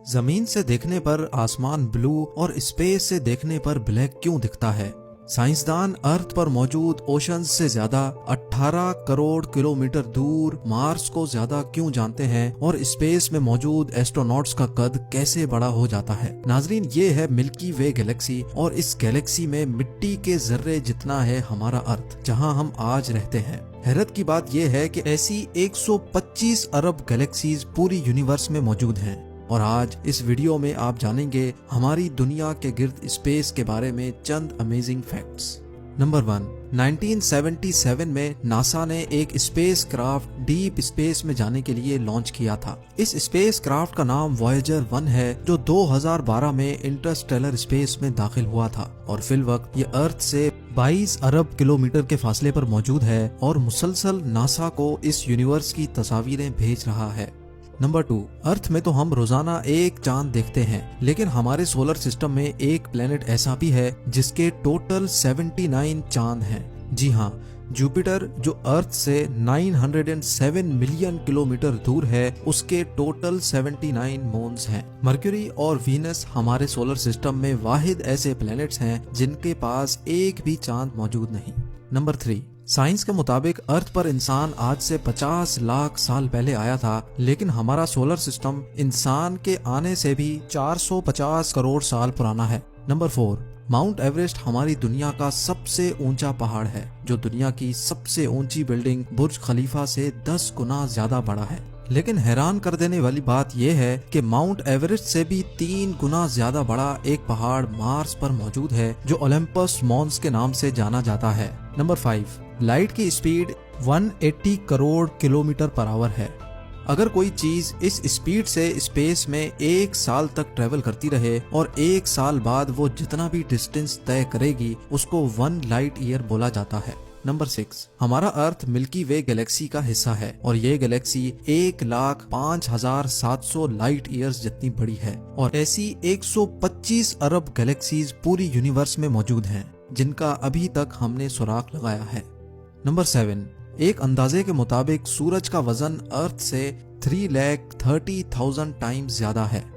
जमीन से देखने पर आसमान ब्लू और स्पेस से देखने पर ब्लैक क्यों दिखता है? साइंसदान अर्थ पर मौजूद ओशंस से ज्यादा 18 करोड़ किलोमीटर दूर मार्स को ज्यादा क्यों जानते हैं और स्पेस में मौजूद एस्ट्रोनॉट्स का कद कैसे बड़ा हो जाता है? नाजरीन, ये है मिल्की वे गैलेक्सी और इस गैलेक्सी में मिट्टी के जर्रे जितना है हमारा अर्थ, जहां हम आज रहते हैं। हैरत की बात यह है कि ऐसी 125 अरब गैलेक्सीज पूरी यूनिवर्स में मौजूद हैं। और आज इस वीडियो में आप जानेंगे हमारी दुनिया के गिर्द स्पेस के बारे में चंद अमेजिंग फैक्ट्स। नंबर 1, 1977 में नासा ने एक स्पेस क्राफ्ट डीप स्पेस में जाने के लिए लॉन्च किया था। इस स्पेस क्राफ्ट का नाम वॉयेजर 1 है, जो 2012 में इंटरस्टेलर स्पेस में दाखिल हुआ था और फिल वक्त ये अर्थ से 22 अरब किलोमीटर के फासले पर मौजूद है और मुसलसल नासा को इस यूनिवर्स की तस्वीरें भेज रहा है। नंबर 2, अर्थ में तो हम रोजाना एक चांद देखते हैं, लेकिन हमारे सोलर सिस्टम में एक प्लेनेट ऐसा भी है जिसके टोटल 79 चांद हैं। जी हाँ, जुपिटर जो अर्थ से 907 मिलियन किलोमीटर दूर है, उसके टोटल 79 मून्स हैं। मर्क्यूरी और वीनस हमारे सोलर सिस्टम में वाहिद ऐसे प्लैनेट्स हैं जिनके पास एक भी चांद मौजूद नहीं। नंबर 3, साइंस के मुताबिक अर्थ पर इंसान आज से 50 लाख साल पहले आया था, लेकिन हमारा सोलर सिस्टम इंसान के आने से भी 450 करोड़ साल पुराना है। नंबर 4, माउंट एवरेस्ट हमारी दुनिया का सबसे ऊंचा पहाड़ है, जो दुनिया की सबसे ऊंची बिल्डिंग बुर्ज खलीफा से 10 गुना ज्यादा बड़ा है। लेकिन हैरान कर देने वाली बात यह है कि माउंट एवरेस्ट से भी 3 गुना ज्यादा बड़ा एक पहाड़ मार्स पर मौजूद है, जो ओलंपस मॉन्स के नाम से जाना जाता है। नंबर 5, लाइट की speed 180 crore kilometre per hour है। अगर कोई चीज इस स्पीड से स्पेस में 1 साल तक ट्रेवल करती रहे और 1 साल बाद वो जितना भी डिस्टेंस तय करेगी, उसको 1 लाइट ईयर बोला जाता है। नंबर 6, हमारा अर्थ मिल्की वे गैलेक्सी का हिस्सा है और ये गैलेक्सी 1,05,700 लाइट ईयर्स जितनी बड़ी है और ऐसी 125 अरब गैलेक्सीज पूरी यूनिवर्स में मौजूद हैं, जिनका अभी तक हमने सुराग लगाया है। नंबर 7, एक अंदाजे के मुताबिक सूरज का वजन अर्थ से 3,30,000 टाइम्स ज्यादा है।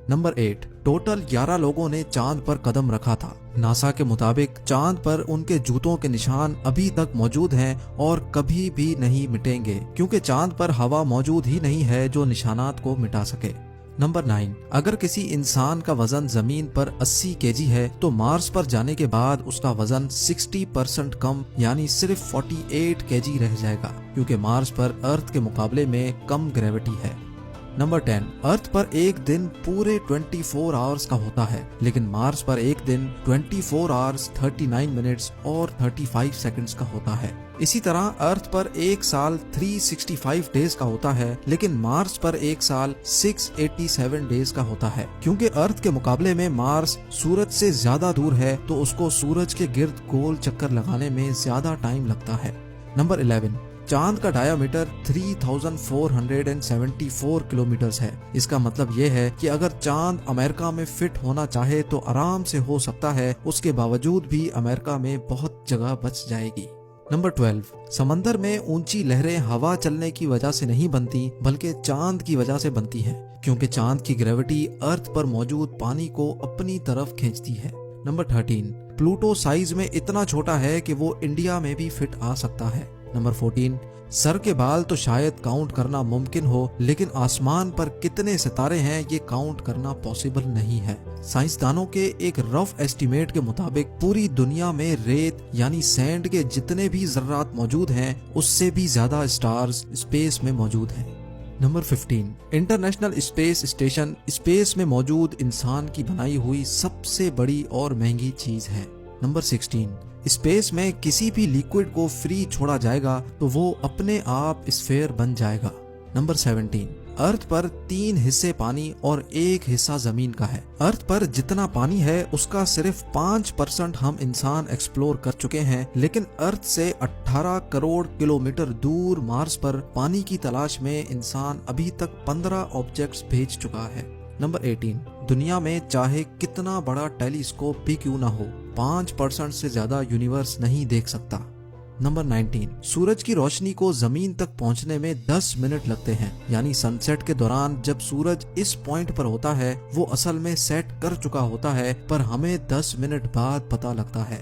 नंबर 8, टोटल 11 लोगों ने चांद पर कदम रखा था। नासा के मुताबिक चांद पर उनके जूतों के निशान अभी तक मौजूद हैं और कभी भी नहीं मिटेंगे, क्योंकि चांद पर हवा मौजूद ही नहीं है जो निशानात को मिटा सके। नंबर 9, अगर किसी इंसान का वजन जमीन पर 80 केजी है तो मार्स पर जाने के बाद उसका वजन 60% कम यानी सिर्फ 48 केजी रह जाएगा, क्योंकि मार्स पर अर्थ के मुकाबले में कम ग्रेविटी है। नंबर 10, अर्थ पर एक दिन पूरे 24 आवर्स का होता है, लेकिन मार्स पर एक दिन 24 आवर्स 39 मिनट्स और 35 सेकंड्स का होता है। इसी तरह अर्थ पर एक साल 365 डेज का होता है, लेकिन मार्स पर एक साल 687 डेज का होता है। क्योंकि अर्थ के मुकाबले में मार्स सूरज से ज्यादा दूर है, तो उसको सूरज के गिर्द गोल चक्कर लगाने में ज्यादा टाइम लगता है। नंबर 11, चांद का डायामीटर 3,474 किलोमीटर है। इसका मतलब ये है कि अगर चांद अमेरिका में फिट होना चाहे तो आराम से हो सकता है, उसके बावजूद भी अमेरिका में बहुत जगह बच जाएगी। नंबर 12, समंदर में ऊंची लहरें हवा चलने की वजह से नहीं बनती, बल्कि चांद की वजह से बनती हैं, क्योंकि चांद की ग्रेविटी अर्थ पर मौजूद पानी को अपनी तरफ खींचती है। नंबर 13, प्लूटो साइज में इतना छोटा है कि वो इंडिया में भी फिट आ सकता है। नंबर 14, सर के बाल तो शायद काउंट करना मुमकिन हो, लेकिन आसमान पर कितने सितारे हैं ये काउंट करना पॉसिबल नहीं है। साइंसदानों के एक रफ एस्टिमेट के मुताबिक पूरी दुनिया में रेत यानी सैंड के जितने भी जर्रात मौजूद हैं, उससे भी ज्यादा स्टार्स स्पेस में मौजूद हैं। Number 15, international space station space में मौजूद इंसान की बनाई हुई सबसे बड़ी और महंगी चीज है। नंबर 16, स्पेस में किसी भी लिक्विड को फ्री छोड़ा जाएगा तो वो अपने आप स्फेयर बन जाएगा। नंबर 17, अर्थ पर 3 हिस्से पानी और 1 हिस्सा जमीन का है। अर्थ पर जितना पानी है उसका सिर्फ 5% हम इंसान एक्सप्लोर कर चुके हैं, लेकिन अर्थ से 18 करोड़ किलोमीटर दूर मार्स पर पानी की तलाश में इंसान अभी तक 15 ऑब्जेक्ट्स भेज चुका है। नंबर 18, दुनिया में चाहे कितना बड़ा टेलीस्कोप भी क्यों ना हो, 5% से ज्यादा यूनिवर्स नहीं देख सकता। नंबर 19, सूरज की रोशनी को जमीन तक पहुंचने में 10 मिनट लगते हैं, यानी सनसेट के दौरान जब सूरज इस पॉइंट पर होता है वो असल में सेट कर चुका होता है, पर हमें 10 मिनट बाद पता लगता है।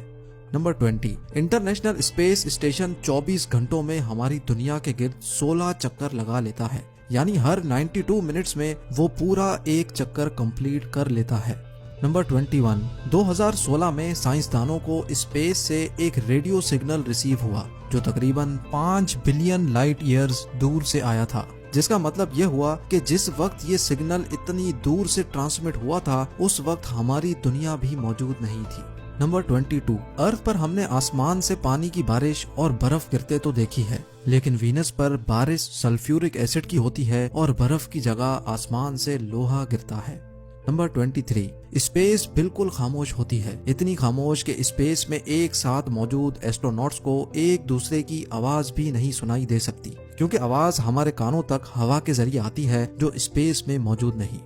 नंबर 20, इंटरनेशनल स्पेस स्टेशन 24 घंटों में हमारी दुनिया के गिर्द 16 चक्कर लगा लेता है, यानी हर 92 मिनट्स में वो पूरा एक चक्कर कंप्लीट कर लेता है। नंबर 21, 2016 में साइंसदानों को स्पेस से एक रेडियो सिग्नल रिसीव हुआ जो तकरीबन 5 बिलियन लाइट ईयर्स दूर से आया था, जिसका मतलब यह हुआ कि जिस वक्त ये सिग्नल इतनी दूर से ट्रांसमिट हुआ था उस वक्त हमारी दुनिया भी मौजूद नहीं थी। नंबर 22, अर्थ पर हमने आसमान से पानी की बारिश और बर्फ गिरते तो देखी है, लेकिन वीनस पर बारिश सल्फ्यूरिक एसिड की होती है और बर्फ की जगह आसमान से लोहा गिरता है। नंबर 23, स्पेस बिल्कुल खामोश होती है, इतनी खामोश कि स्पेस में एक साथ मौजूद एस्ट्रोनॉट्स को एक दूसरे की आवाज भी नहीं सुनाई दे सकती, क्योंकि आवाज हमारे कानों तक हवा के जरिए आती है जो स्पेस में मौजूद नहीं।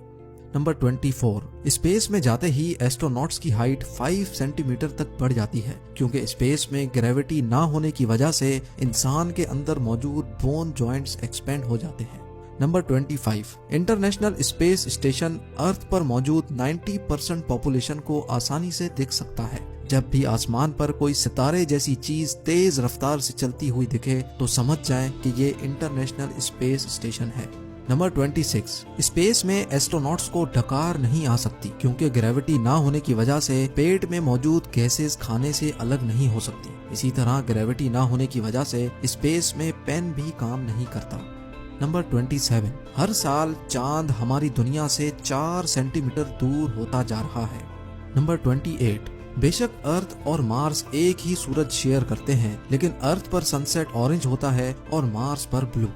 नंबर 24, स्पेस में जाते ही एस्ट्रोनॉट्स की हाइट 5 सेंटीमीटर तक बढ़ जाती है, क्योंकि स्पेस में ग्रेविटी ना होने की वजह से इंसान के अंदर मौजूद बोन जॉइंट्स एक्सपेंड हो जाते हैं। नंबर 25, इंटरनेशनल स्पेस स्टेशन अर्थ पर मौजूद 90% पॉपुलेशन को आसानी से देख सकता है। जब भी आसमान पर कोई सितारे जैसी चीज तेज रफ्तार से चलती हुई दिखे तो समझ जाएं कि ये इंटरनेशनल स्पेस स्टेशन है। नंबर 26, स्पेस में एस्ट्रोनॉट्स को डकार नहीं आ सकती, क्योंकि ग्रेविटी ना होने की वजह से पेट में मौजूद गैसेस खाने से अलग नहीं हो सकती। इसी तरह ग्रेविटी ना होने की वजह से स्पेस में पेन भी काम नहीं करता। नंबर 27, हर साल चांद हमारी दुनिया से 4 सेंटीमीटर दूर होता जा रहा है। नंबर 28, बेशक अर्थ और मार्स एक ही सूरज शेयर करते हैं, लेकिन अर्थ पर सनसेट ऑरेंज होता है और मार्स पर ब्लू।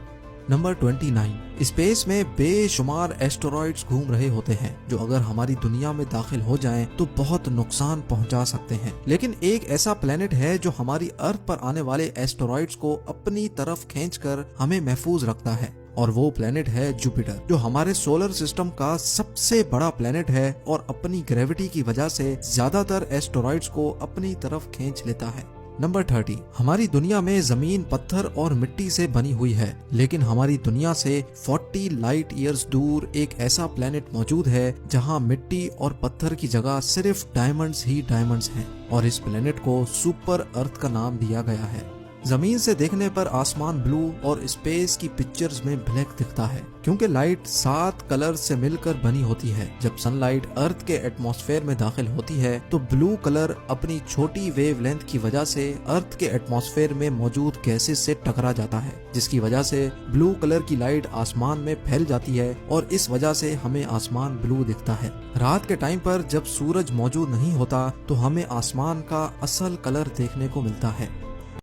नंबर 29, स्पेस में बेशुमार एस्टेरॉइड्स घूम रहे होते हैं जो अगर हमारी दुनिया में दाखिल हो जाएं तो बहुत नुकसान पहुंचा सकते हैं, लेकिन एक ऐसा प्लेनेट है जो हमारी अर्थ पर आने वाले एस्टेरॉइड्स को अपनी तरफ खींचकर हमें महफूज रखता है, और वो प्लेनेट है जुपिटर, जो हमारे सोलर सिस्टम का सबसे बड़ा प्लेनेट है और अपनी ग्रेविटी की वजह से ज्यादातर एस्टेरॉइड्स को अपनी तरफ खींच लेता है। नंबर 30, हमारी दुनिया में जमीन पत्थर और मिट्टी से बनी हुई है, लेकिन हमारी दुनिया से 40 लाइट ईयर्स दूर एक ऐसा प्लेनेट मौजूद है जहां मिट्टी और पत्थर की जगह सिर्फ डायमंड्स ही डायमंड्स हैं, और इस प्लेनेट को सुपर अर्थ का नाम दिया गया है। जमीन से देखने पर आसमान ब्लू और स्पेस की पिक्चर्स में ब्लैक दिखता है, क्योंकि लाइट 7 कलर से मिलकर बनी होती है। जब सनलाइट अर्थ के एटमॉस्फेयर में दाखिल होती है तो ब्लू कलर अपनी छोटी वेवलेंथ की वजह से अर्थ के एटमॉस्फेयर में मौजूद गैसेस से टकरा जाता है, जिसकी वजह से ब्लू कलर की लाइट आसमान में फैल जाती है और इस वजह से हमें आसमान ब्लू दिखता है। रात के टाइम पर जब सूरज मौजूद नहीं होता तो हमें आसमान का असल कलर देखने को मिलता है।